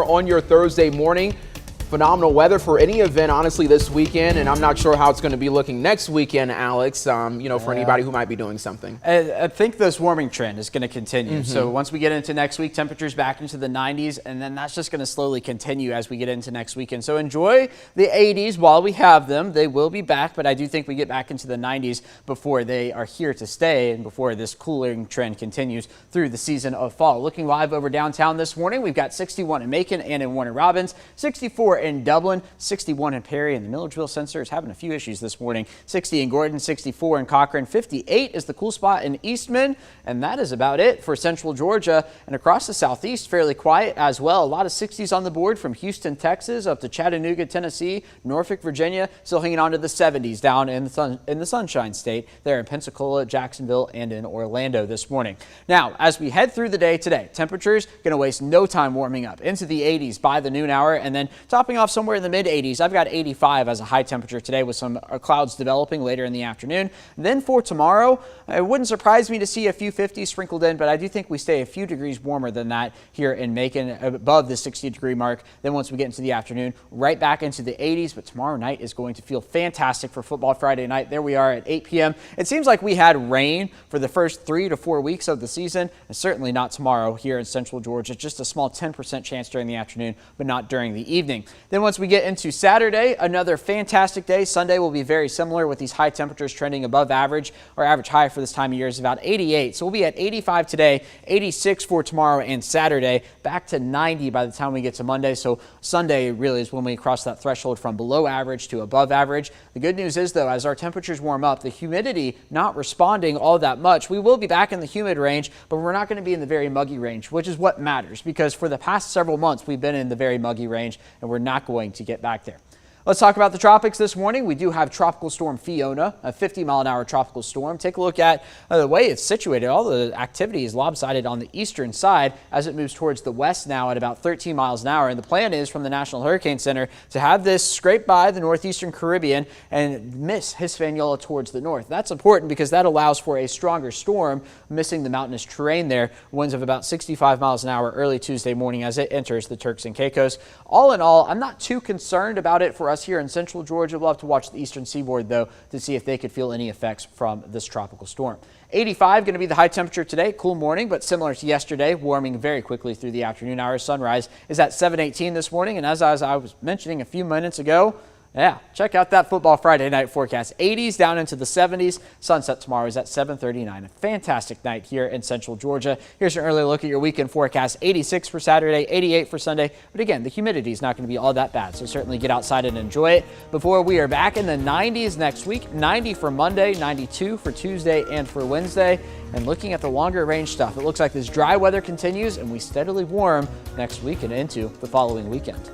On your Thursday morning. Phenomenal weather for any event, honestly, this weekend, and I'm not sure how it's going to be looking next weekend, Alex, for anybody who might be doing something. I think this warming trend is going to continue. So once we get into next week, temperatures back into the 90s, and then that's just going to slowly continue as we get into next weekend. So enjoy the 80s while we have them. They will be back, but I do think we get back into the 90s before they are here to stay and before this cooling trend continues through the season of fall. Looking live over downtown this morning, we've got 61 in Macon and in Warner Robins, 64 in Dublin, 61 in Perry, and the Milledgeville sensor is having a few issues this morning. 60 in Gordon, 64 in Cochrane, 58 is the cool spot in Eastman, and that is about it for central Georgia. And across the southeast, fairly quiet as well. A lot of 60s on the board from Houston, Texas, up to Chattanooga, Tennessee, Norfolk, Virginia, still hanging on to the 70s down in the Sunshine State, there in Pensacola, Jacksonville, and in Orlando this morning. Now, as we head through the day today, temperatures going to waste no time warming up into the 80s by the noon hour, and then topping off somewhere in the mid 80s. I've got 85 as a high temperature today with some clouds developing later in the afternoon. Then for tomorrow, it wouldn't surprise me to see a few 50s sprinkled in, but I do think we stay a few degrees warmer than that here in Macon, above the 60-degree mark. Then once we get into the afternoon, right back into the 80s, but tomorrow night is going to feel fantastic for Football Friday night. There we are at 8 p.m. It seems like we had rain for the first 3 to 4 weeks of the season, and certainly not tomorrow here in central Georgia. Just a small 10% chance during the afternoon, but not during the evening. Then once we get into Saturday, another fantastic day. Sunday will be very similar with these high temperatures trending above average. Our average high for this time of year is about 88. So we'll be at 85 today, 86 for tomorrow and Saturday, back to 90 by the time we get to Monday. So Sunday really is when we cross that threshold from below average to above average. The good news is, though, as our temperatures warm up, the humidity not responding all that much. We will be back in the humid range, but we're not going to be in the very muggy range, which is what matters, because for the past several months, we've been in the very muggy range, and we're not going to get back there. Let's talk about the tropics this morning. We do have Tropical Storm Fiona, a 50-mile-an-hour tropical storm. Take a look at the way it's situated. All the activity is lopsided on the eastern side as it moves towards the west now at about 13 miles an hour. And the plan is from the National Hurricane Center to have this scrape by the northeastern Caribbean and miss Hispaniola towards the north. That's important because that allows for a stronger storm, missing the mountainous terrain there. Winds of about 65 miles an hour early Tuesday morning as it enters the Turks and Caicos. All in all, I'm not too concerned about it for us here in central Georgia. We'll have to watch the eastern seaboard, though, to see if they could feel any effects from this tropical storm. 85 going to be the high temperature today. Cool morning, but similar to yesterday, warming very quickly through the afternoon hours. Sunrise is at 7:18 this morning, and as I was mentioning a few minutes ago, yeah, check out that Football Friday night forecast. 80s down into the 70s. Sunset tomorrow is at 7:39. A fantastic night here in central Georgia. Here's an early look at your weekend forecast. 86 for Saturday, 88 for Sunday. But again, the humidity is not going to be all that bad, so certainly get outside and enjoy it. Before we are back in the 90s next week, 90 for Monday, 92 for Tuesday and for Wednesday. And looking at the longer range stuff, it looks like this dry weather continues and we steadily warm next week and into the following weekend.